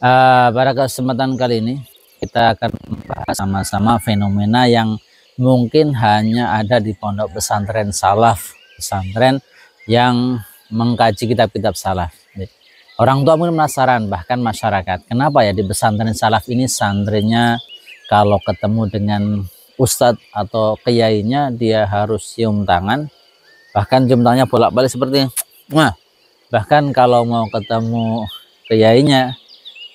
Pada kesempatan kali ini kita akan membahas sama-sama fenomena yang mungkin hanya ada di pondok pesantren salaf, pesantren yang mengkaji kitab-kitab salaf. Orang tua mungkin penasaran, bahkan masyarakat, kenapa ya di pesantren salaf ini santrinya kalau ketemu dengan ustadz atau kiainya dia harus cium tangan, bahkan cium tangannya bolak-balik seperti nah, bahkan kalau mau ketemu kiainya,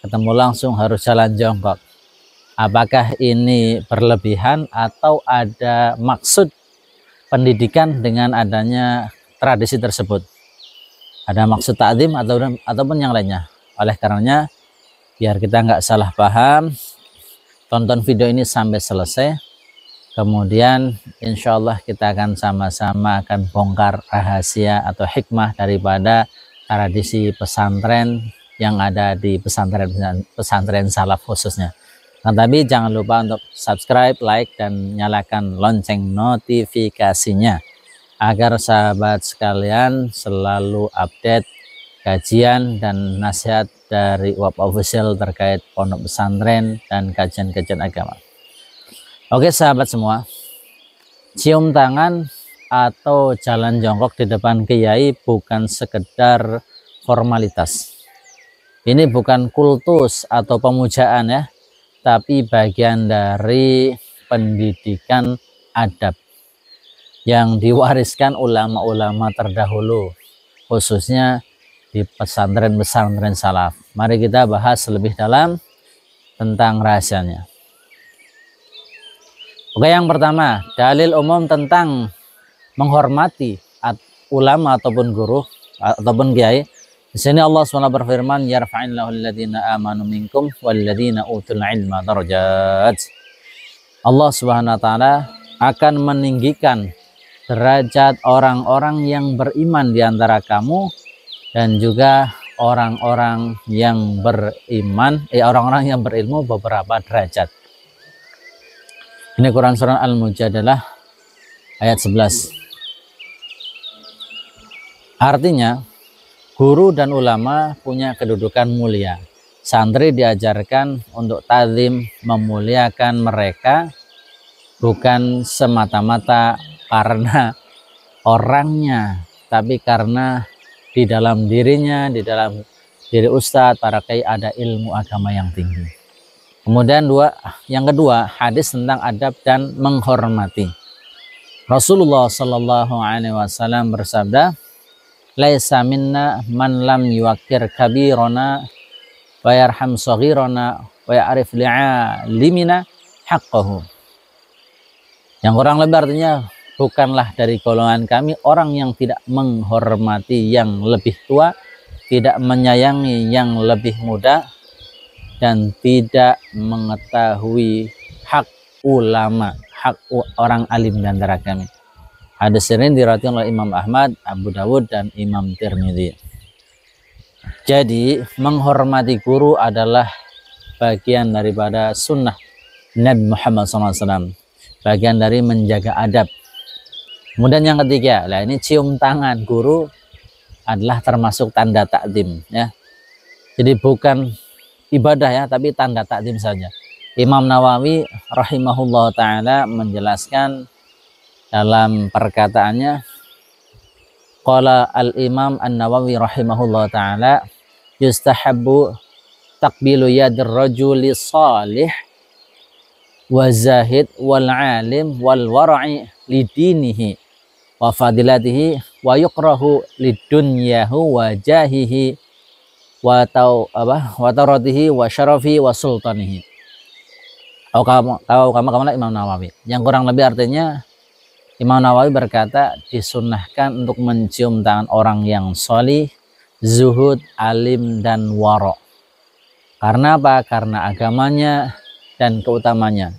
ketemu langsung harus jalan jongkok. Apakah ini berlebihan atau ada maksud pendidikan dengan adanya tradisi tersebut? Ada maksud ta'zim ataupun yang lainnya? Oleh karenanya, biar kita nggak salah paham, tonton video ini sampai selesai. Kemudian insya Allah kita akan sama-sama akan bongkar rahasia atau hikmah daripada tradisi pesantren yang ada di pesantren salaf khususnya. Tapi jangan lupa untuk subscribe, like, dan nyalakan lonceng notifikasinya agar sahabat sekalian selalu update kajian dan nasihat dari UAP Official terkait pondok pesantren dan kajian-kajian agama. Oke sahabat semua, cium tangan atau jalan jongkok di depan kiai bukan sekedar formalitas. Ini bukan kultus atau pemujaan ya, tapi bagian dari pendidikan adab yang diwariskan ulama-ulama terdahulu, khususnya di pesantren-pesantren salaf. Mari kita bahas lebih dalam tentang rahasianya. Oke, yang pertama, dalil umum tentang menghormati ulama ataupun guru ataupun kiai. Di sini Allah SWT berfirman, yarfa'illahu alladhina amanu minkum walladhina utul ilma darajat. Allah Subhanahu wa taala akan meninggikan derajat orang-orang yang beriman di antara kamu dan juga orang-orang yang beriman, orang-orang yang berilmu beberapa derajat. Ini Quran surah Al-Mujadalah ayat 11. Artinya, guru dan ulama punya kedudukan mulia. Santri diajarkan untuk ta'zim, memuliakan mereka bukan semata-mata karena orangnya, tapi karena di dalam dirinya, di dalam diri ustadz, para kiai ada ilmu agama yang tinggi. Kemudian yang kedua, hadis tentang adab dan menghormati. Rasulullah Shallallahu Alaihi Wasallam bersabda, laisa minna man lam yuwaqqir kabirona wa yarham saghirona wa ya'rif li'alimina haqqahu. Yang kurang lebih artinya, bukanlah dari golongan kami orang yang tidak menghormati yang lebih tua, tidak menyayangi yang lebih muda, dan tidak mengetahui hak ulama, hak orang alim di antara kami. Hadis ini diriwayatkan oleh Imam Ahmad, Abu Dawud, dan Imam Tirmidzi. Jadi menghormati guru adalah bagian daripada sunnah Nabi Muhammad SAW, bagian dari menjaga adab. Kemudian yang ketiga, ini cium tangan guru adalah termasuk tanda takdim ya. Jadi bukan ibadah ya, tapi tanda takdim saja. Imam Nawawi rahimahullah ta'ala menjelaskan dalam perkataannya, qala al-imam an-Nawawi rahimahullah ta'ala, yustahabbu takbilu yadir rajuli salih wa zahid wal alim wal wara'i lidinihi wa fadilatihi wa yukrahu lidunyahu wa jahihi wa tauratihi wa syarafi wa sultanihi. Kama Imam Nawawi. Yang kurang lebih artinya, Imam Nawawi berkata disunnahkan untuk mencium tangan orang yang solih, zuhud, alim, dan waro. Karena apa? Karena agamanya dan keutamanya.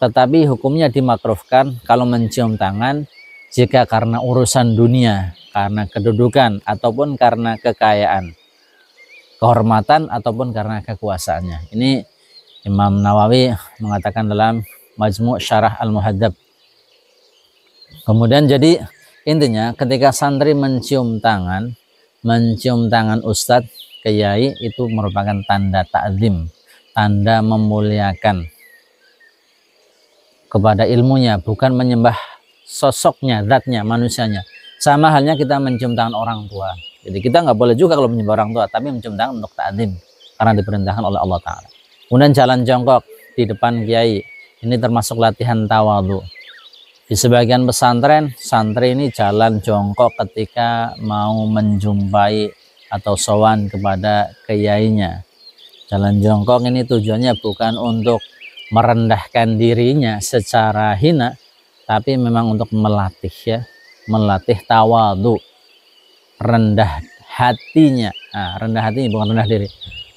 Tetapi hukumnya dimakruhkan kalau mencium tangan jika karena urusan dunia, karena kedudukan, ataupun karena kekayaan, kehormatan, ataupun karena kekuasaannya. Ini Imam Nawawi mengatakan dalam Majmu' Syarah Al-Muhadzab. Kemudian jadi intinya ketika santri mencium tangan ustadz, kiai itu merupakan tanda ta'zim, tanda memuliakan kepada ilmunya, bukan menyembah sosoknya, zatnya, manusianya. Sama halnya kita mencium tangan orang tua. Jadi kita nggak boleh juga kalau menyembah orang tua, tapi mencium tangan untuk ta'zim karena diperintahkan oleh Allah Ta'ala. Kemudian jalan jongkok di depan kiai, ini termasuk latihan tawadhu. Di sebagian pesantren, santri ini jalan jongkok ketika mau menjumpai atau sowan kepada kiainya. Jalan jongkok ini tujuannya bukan untuk merendahkan dirinya secara hina, tapi memang untuk melatih ya, melatih tawadhu, rendah hatinya. Nah, rendah hati bukan rendah diri,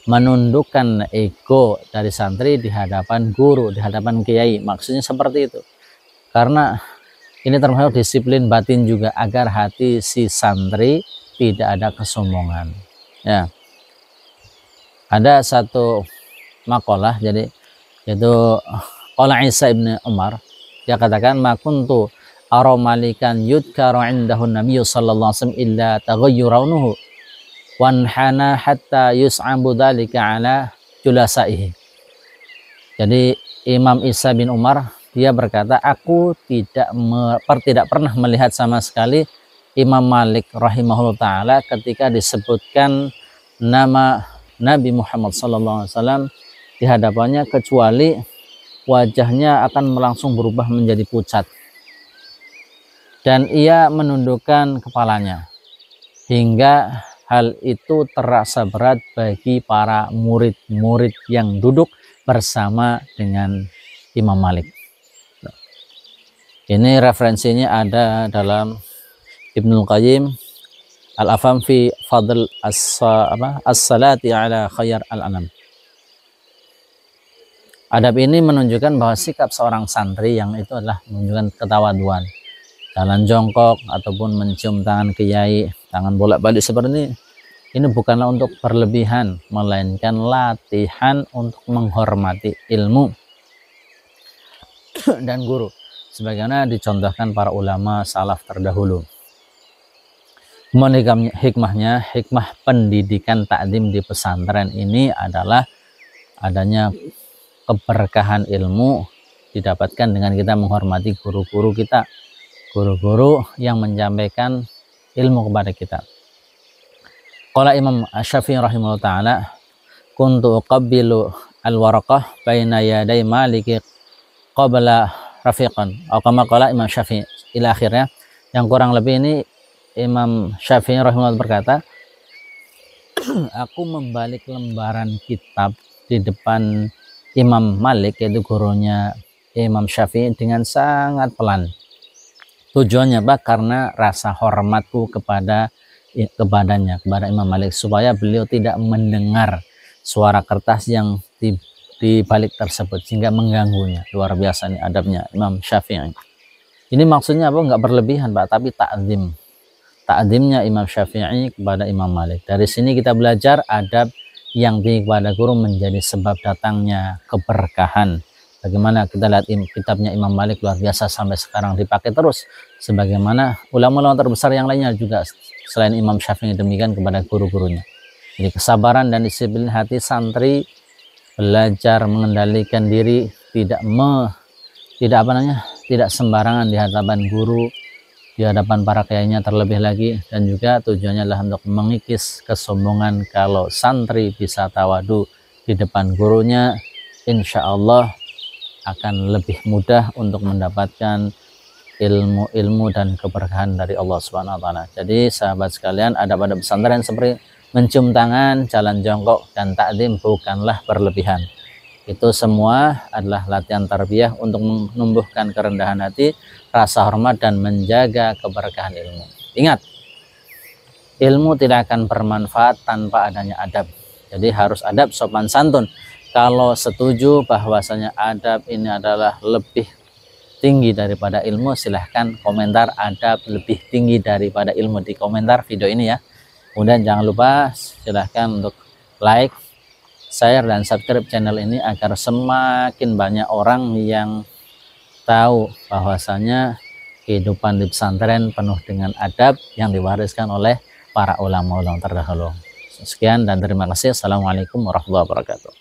menundukkan ego dari santri di hadapan guru, di hadapan kiai. Maksudnya seperti itu, karena ini termasuk disiplin batin juga, agar hati si santri tidak ada kesombongan ya. Ada satu makalah, jadi yaitu qala Isa ibn Umar, dia katakan ma kuntu ara malikan yudkaru indahu nabiyyu sallallahu alaihi wasallam illa taghayyuruhu wanhana hatta yus'abu dzalika ala julasaihi. Jadi Imam Isa bin Umar dia berkata, aku tidak pernah melihat sama sekali Imam Malik rahimahullah ta'ala ketika disebutkan nama Nabi Muhammad SAW di hadapannya, kecuali wajahnya akan langsung berubah menjadi pucat dan ia menundukkan kepalanya, hingga hal itu terasa berat bagi para murid-murid yang duduk bersama dengan Imam Malik. Ini referensinya ada dalam Ibnul Qayyim Al-Afham fi Fadl as-salati ala khair al-anam. Adab ini menunjukkan bahwa sikap seorang santri yang itu adalah menunjukkan ketawaduan. Jalan jongkok ataupun mencium tangan kiai, tangan bolak-balik seperti ini bukanlah untuk berlebihan, melainkan latihan untuk menghormati ilmu dan guru, sebagaimana dicontohkan para ulama salaf terdahulu. Hikmah pendidikan ta'zim di pesantren ini adalah adanya keberkahan ilmu didapatkan dengan kita menghormati guru-guru kita, guru-guru yang menyampaikan ilmu kepada kita. Qala Imam Syafi'i rahimahullah ta'ala, kuntu uqabbilu al-waraqah baina yaday maliki qabla rafiqan. Atau kama qala Imam Syafi'i ila akhirnya, yang kurang lebih ini Imam Syafi'i rahimahullah berkata, aku membalik lembaran kitab di depan Imam Malik, yaitu gurunya Imam Syafi'i, dengan sangat pelan. Tujuannya apa? Karena rasa hormatku kepadanya, kepada Imam Malik, supaya beliau tidak mendengar suara kertas yang di balik tersebut sehingga mengganggunya. Luar biasa nih adabnya Imam Syafi'i. Ini maksudnya apa? Enggak berlebihan, Pak, tapi ta'zim. Ta'zimnya Imam Syafi'i kepada Imam Malik. Dari sini kita belajar adab yang tinggi kepada guru menjadi sebab datangnya keberkahan. Bagaimana kita lihat kitabnya Imam Malik luar biasa, sampai sekarang dipakai terus. Sebagaimana ulama-ulama terbesar yang lainnya juga selain Imam Syafi'i demikian kepada guru-gurunya. Jadi kesabaran dan disiplin hati santri, belajar mengendalikan diri, tidak sembarangan di hadapan guru, di hadapan para kiainya terlebih lagi, dan juga tujuannya adalah untuk mengikis kesombongan. Kalau santri bisa tawadu di depan gurunya, insya Allah akan lebih mudah untuk mendapatkan ilmu-ilmu dan keberkahan dari Allah Subhanahu wa Ta'ala. Jadi sahabat sekalian, adab-adab pesantren seperti mencium tangan, jalan jongkok, dan ta'zim bukanlah berlebihan. Itu semua adalah latihan tarbiyah untuk menumbuhkan kerendahan hati, rasa hormat, dan menjaga keberkahan ilmu. Ingat, ilmu tidak akan bermanfaat tanpa adanya adab. Jadi harus adab, sopan santun. Kalau setuju bahwasanya adab ini adalah lebih tinggi daripada ilmu, silahkan komentar adab lebih tinggi daripada ilmu di komentar video ini ya. Kemudian jangan lupa silahkan untuk like, share, dan subscribe channel ini agar semakin banyak orang yang tahu bahwasanya kehidupan di pesantren penuh dengan adab yang diwariskan oleh para ulama-ulama terdahulu. Sekian dan terima kasih. Assalamualaikum warahmatullahi wabarakatuh.